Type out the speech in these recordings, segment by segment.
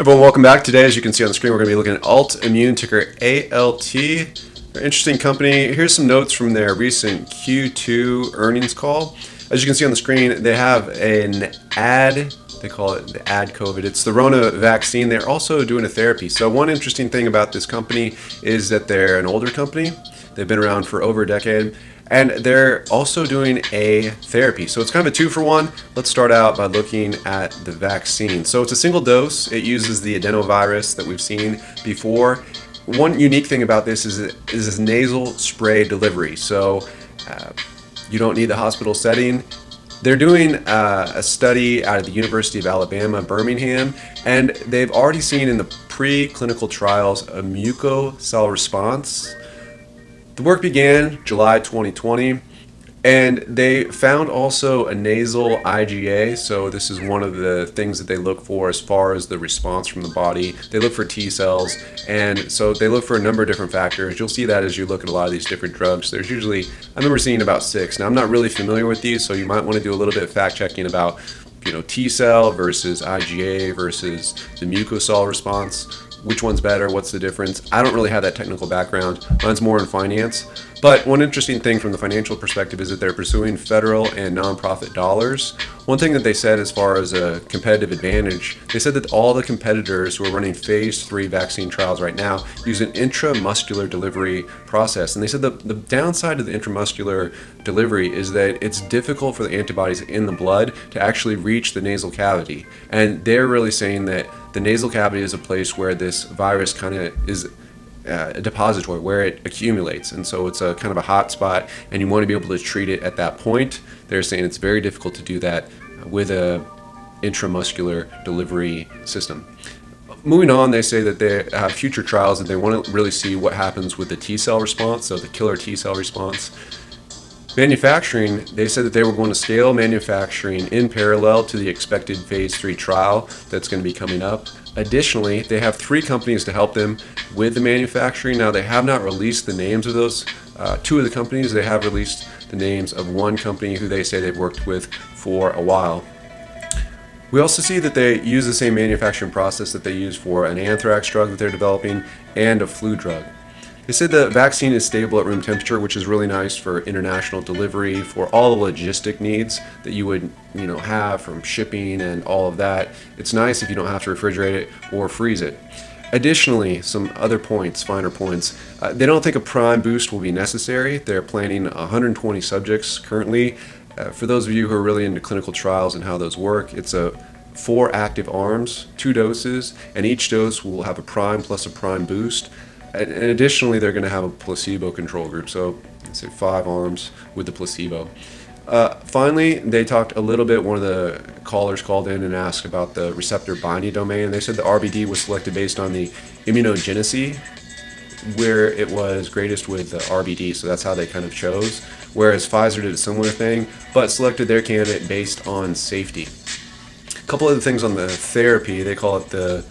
Everyone, welcome back. Today, as you can see on the screen, we're going to be looking at Altimmune, ticker ALT. They're an interesting company. Here's some notes from their recent Q2 earnings call. As you can see on the screen, they have an ad. They call it the ad COVID. It's the Rona vaccine. They're also doing a therapy. So one interesting thing about this company is that they're an older company. They've been around for over a decade. And they're also doing a therapy. So it's kind of a 2-for-1. Let's start out by looking at the vaccine. So it's a single dose. It uses the adenovirus that we've seen before. One unique thing about this is this nasal spray delivery. So you don't need the hospital setting. They're doing a study out of the University of Alabama, Birmingham, and they've already seen in the preclinical trials a mucosal response. The work began July 2020, and they found also a nasal IgA. So this is one of the things that they look for as far as the response from the body. They look for T cells, and so they look for a number of different factors. You'll see that as you look at a lot of these different drugs. There's usually, I remember seeing about 6. Now I'm not really familiar with these, so you might want to do a little bit of fact checking about, T cell versus IgA versus the mucosal response. Which one's better? What's the difference? I don't really have that technical background. Mine's more in finance. But one interesting thing from the financial perspective is that they're pursuing federal and nonprofit dollars. One thing that they said as far as a competitive advantage, they said that all the competitors who are running phase 3 vaccine trials right now use an intramuscular delivery process. And they said the downside of the intramuscular delivery is that it's difficult for the antibodies in the blood to actually reach the nasal cavity. And they're really saying that the nasal cavity is a place where this virus kind of is a depository, where it accumulates, and so it's a kind of a hot spot, and you want to be able to treat it at that point. They're saying it's very difficult to do that with a intramuscular delivery system. Moving on, they say that they have future trials and they want to really see what happens with the T cell response, so the killer T cell response. Manufacturing, they said that they were going to scale manufacturing in parallel to the expected phase 3 trial that's going to be coming up. Additionally, they have 3 companies to help them with the manufacturing. Now, they have not released the names of those 2 of the companies. They have released the names of one company who they say they've worked with for a while. We also see that they use the same manufacturing process that they use for an anthrax drug that they're developing and a flu drug. They said the vaccine is stable at room temperature, which is really nice for international delivery, for all the logistic needs that you would, have from shipping and all of that. It's nice if you don't have to refrigerate it or freeze it. Additionally, some other points, finer points, they don't think a prime boost will be necessary. They're planning 120 subjects currently. For those of you who are really into clinical trials and how those work, it's 4 active arms, 2 doses, and each dose will have a prime plus a prime boost. And additionally, they're going to have a placebo control group, so let's say 5 arms with the placebo. Finally, they talked a little bit, one of the callers called in and asked about the receptor binding domain. They said the RBD was selected based on the immunogenicity, where it was greatest with the RBD, so that's how they kind of chose. Whereas Pfizer did a similar thing, but selected their candidate based on safety. A couple other things on the therapy, they call it the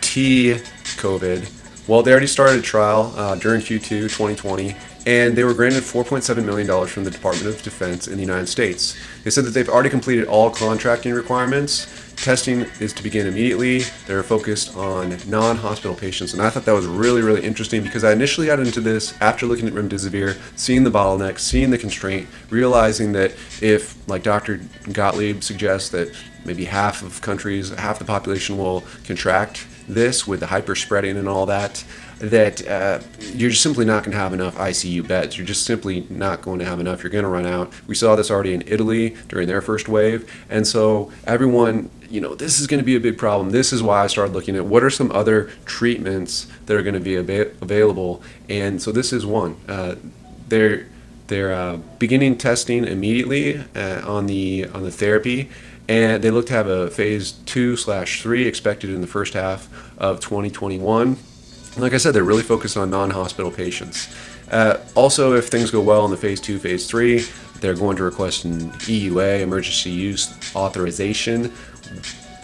T-COVID. Well, they already started a trial during Q2 2020, and they were granted $4.7 million from the Department of Defense in the United States. They said that they've already completed all contracting requirements. Testing is to begin immediately. They're focused on non-hospital patients, and I thought that was really, really interesting because I initially got into this after looking at remdesivir, seeing the bottleneck, seeing the constraint, realizing that if, like Dr. Gottlieb suggests, that maybe half the population will contract this with the hyper spreading and all that, you're just simply not going to have enough ICU beds. You're just simply not going to have enough. You're going to run out. We saw this already in Italy during their first wave. And so everyone, this is going to be a big problem. This is why I started looking at what are some other treatments that are going to be available. And so this is one. They're beginning testing immediately on the therapy. And they look to have a phase 2/3 expected in the first half of 2021. Like I said, they're really focused on non-hospital patients. Also, if things go well in the phase 2, phase 3, they're going to request an EUA, emergency use authorization,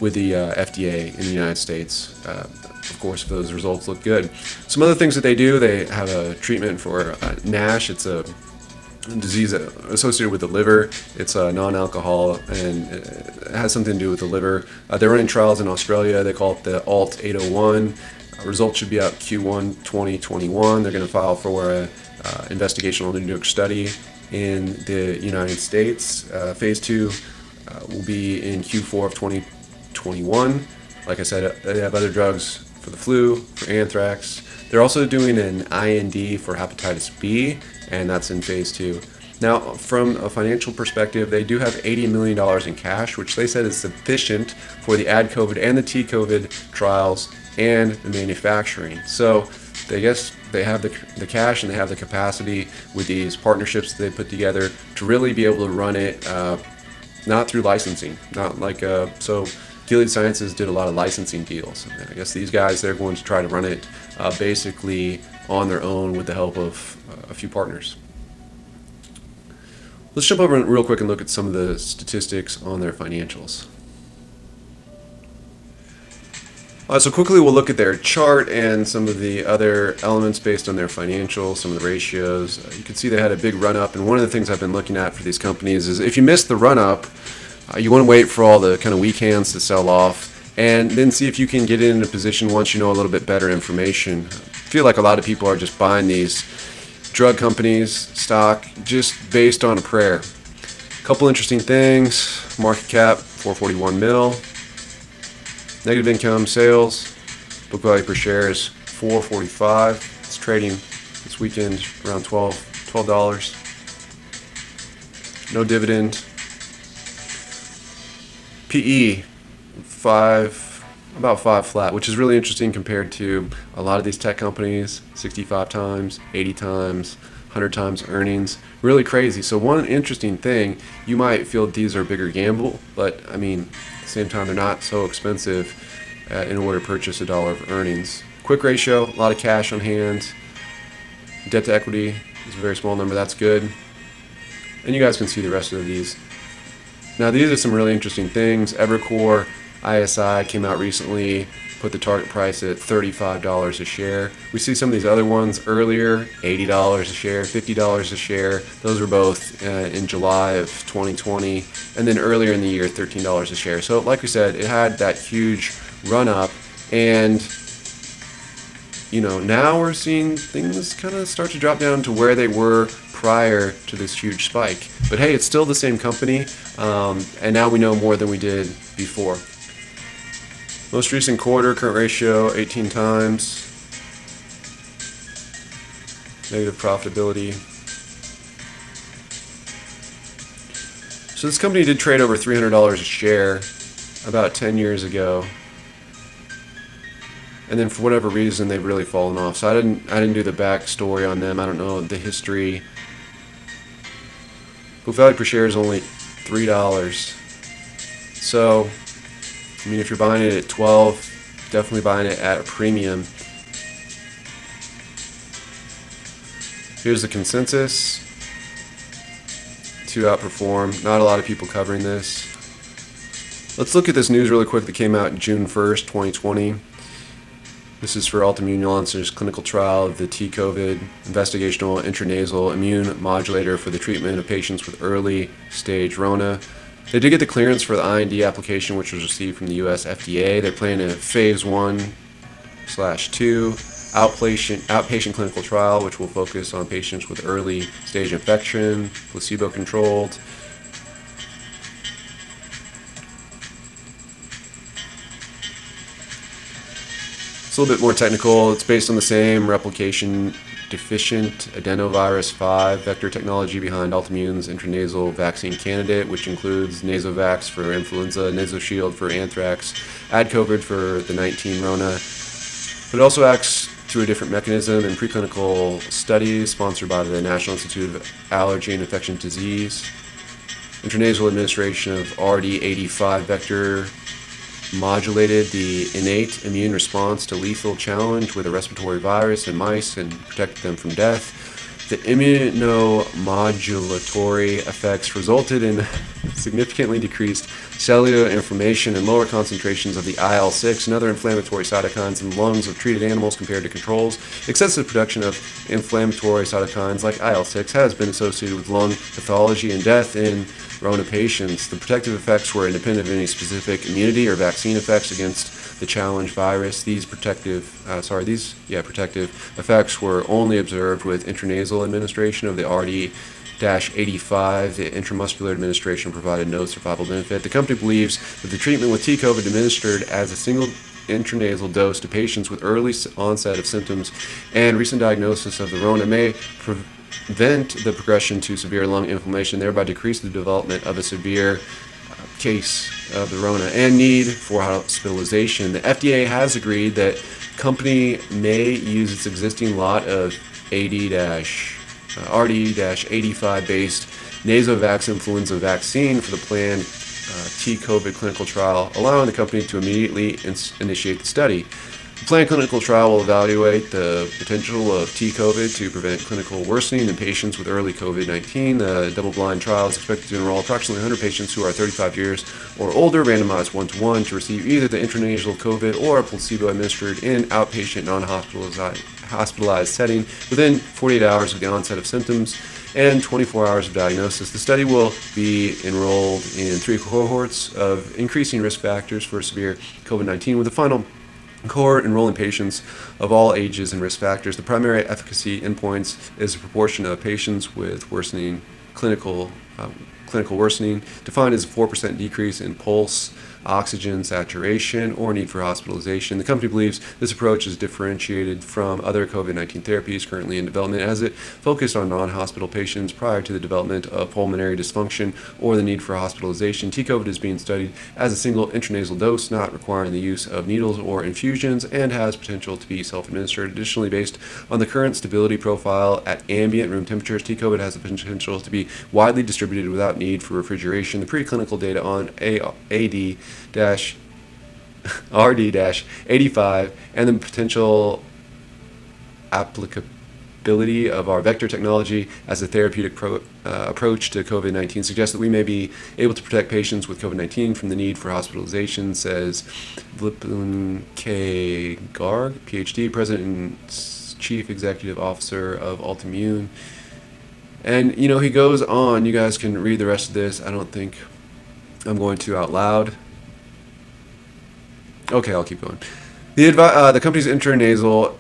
with the FDA in the United States. Of course, if those results look good. Some other things that they do, they have a treatment for NASH. It's a disease associated with the liver. It's a non-alcohol and it has something to do with the liver. They're running trials in Australia. They call it the ALT 801. Results should be out Q1 2021. They're going to file for a investigational new drug study in the United States. Phase 2 will be in Q4 of 2021. Like I said, they have other drugs for the flu, for anthrax. They're also doing an IND for hepatitis B, and that's in phase 2. Now, from a financial perspective, they do have $80 million in cash, which they said is sufficient for the AdCOVID and the T-COVID trials and the manufacturing. So I guess they have the cash and they have the capacity with these partnerships that they put together to really be able to run it not through licensing, not like so Gilead Sciences did a lot of licensing deals. And I guess these guys, they're going to try to run it basically on their own with the help of a few partners. Let's jump over real quick and look at some of the statistics on their financials. So quickly we'll look at their chart and some of the other elements based on their financials, some of the ratios. You can see they had a big run up, and one of the things I've been looking at for these companies is if you miss the run up, you want to wait for all the kind of weak hands to sell off and then see if you can get in a position once you know a little bit better information. I feel like a lot of people are just buying these drug companies stock just based on a prayer. A couple interesting things: market cap 441 mil. Negative income sales, book value per share is $4.45. It's trading this weekend around $12. No dividend. PE about 5 flat, which is really interesting compared to a lot of these tech companies. 65 times, 80 times, 100 times earnings. Really crazy. So one interesting thing, you might feel these are a bigger gamble, but I mean, same time, they're not so expensive in order to purchase $1 of earnings. Quick ratio, a lot of cash on hand. Debt to equity is a very small number. That's good. And you guys can see the rest of these. Now, these are some really interesting things. Evercore ISI came out recently, put the target price at $35 a share. We see some of these other ones earlier, $80 a share, $50 a share. Those were both in July of 2020. And then earlier in the year, $13 a share. So like we said, it had that huge run up. And, you know, now we're seeing things kind of start to drop down to where they were prior to this huge spike. But hey, it's still the same company. And now we know more than we did before. Most recent quarter, current ratio, 18 times. Negative profitability. So this company did trade over $300 a share about 10 years ago. And then for whatever reason, they've really fallen off. So I didn't do the backstory on them. I don't know the history. Book value per share is only $3. So I mean, if you're buying it at 12, definitely buying it at a premium. Here's the consensus to outperform. Not a lot of people covering this. Let's look at this news really quick that came out June 1st, 2020. This is for Altimmune Launcher's clinical trial of the T-COVID investigational intranasal immune modulator for the treatment of patients with early stage Rona. They did get the clearance for the IND application, which was received from the US FDA. They're planning a phase 1/2 outpatient clinical trial, which will focus on patients with early stage infection, placebo-controlled. It's a little bit more technical. It's based on the same replication deficient adenovirus 5 vector technology behind Altimmune's intranasal vaccine candidate, which includes Nasovax for influenza, NasoShield for anthrax, AdCOVID for the 19 Rona. But it also acts through a different mechanism in preclinical studies sponsored by the National Institute of Allergy and Infectious Disease. Intranasal administration of RD85 vector modulated the innate immune response to lethal challenge with a respiratory virus in mice and protected them from death. The immunomodulatory effects resulted in significantly decreased cellular inflammation and lower concentrations of the IL-6 and other inflammatory cytokines in the lungs of treated animals compared to controls. Excessive production of inflammatory cytokines like IL-6 has been associated with lung pathology and death in Rona patients. The protective effects were independent of any specific immunity or vaccine effects against the challenge virus. These protective effects were only observed with intranasal administration of the RD-85. The intramuscular administration provided no survival benefit. The company believes that the treatment with T-COVID administered as a single intranasal dose to patients with early onset of symptoms and recent diagnosis of the Rona may prevent the progression to severe lung inflammation, thereby decrease the development of a severe case of the Rona and need for hospitalization. The FDA has agreed that company may use its existing lot of RD-85 based Nasovvax influenza vaccine for the planned T-COVID clinical trial, allowing the company to immediately initiate the study. The planned clinical trial will evaluate the potential of T-COVID to prevent clinical worsening in patients with early COVID-19. The double-blind trial is expected to enroll approximately 100 patients who are 35 years or older, randomized 1-to-1 to receive either the intranasal COVID or a placebo administered in outpatient non-hospitalized setting within 48 hours of the onset of symptoms and 24 hours of diagnosis. The study will be enrolled in 3 cohorts of increasing risk factors for severe COVID-19, with the final cohort enrolling patients of all ages and risk factors. The primary efficacy endpoints is the proportion of patients with worsening clinical worsening, defined as a 4% decrease in pulse, oxygen saturation, or need for hospitalization. The company believes this approach is differentiated from other COVID-19 therapies currently in development, as it focused on non-hospital patients prior to the development of pulmonary dysfunction or the need for hospitalization. T-COVID is being studied as a single intranasal dose, not requiring the use of needles or infusions, and has potential to be self-administered. Additionally, based on the current stability profile at ambient room temperatures, T-COVID has the potential to be widely distributed without need for refrigeration. The preclinical data on RD-85 and the potential applicability of our vector technology as a therapeutic approach to COVID-19 suggests that we may be able to protect patients with COVID-19 from the need for hospitalization, says Vipin K. Garg, PhD, President and Chief Executive Officer of Altimmune. And, he goes on. You guys can read the rest of this. I don't think I'm going to out loud. Okay, I'll keep going. The company's intranasal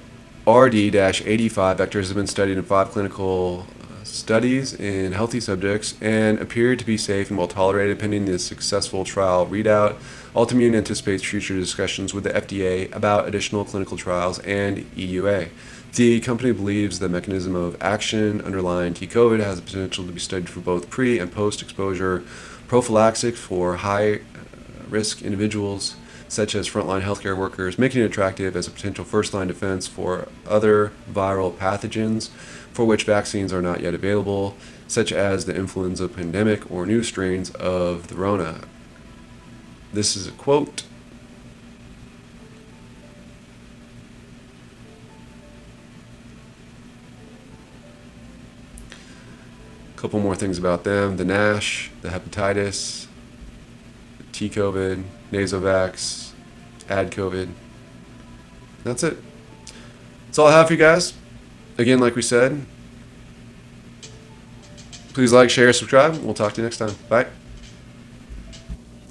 RD-85 vectors have been studied in 5 clinical studies in healthy subjects and appear to be safe and well tolerated pending the successful trial readout. Altimmune anticipates future discussions with the FDA about additional clinical trials and EUA. The company believes the mechanism of action underlying T-COVID has the potential to be studied for both pre- and post-exposure prophylaxis for high-risk individuals, such as frontline healthcare workers, making it attractive as a potential first-line defense for other viral pathogens for which vaccines are not yet available, such as the influenza pandemic or new strains of the Rona. This is a quote. Couple more things about them: the NASH, the hepatitis, the T-COVID, Nasovvax, AdCOVID. That's it. That's all I have for you guys. Again, like we said, please like, share, subscribe. We'll talk to you next time. Bye.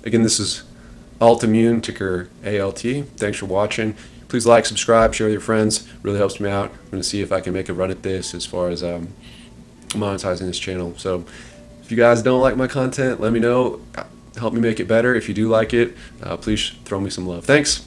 Again, this is Altimmune, ticker ALT. Thanks for watching. Please like, subscribe, share with your friends. Really helps me out. I'm going to see if I can make a run at this as far as monetizing this channel. So if you guys don't like my content, let me know. Help me make it better. If you do like it, please throw me some love. Thanks.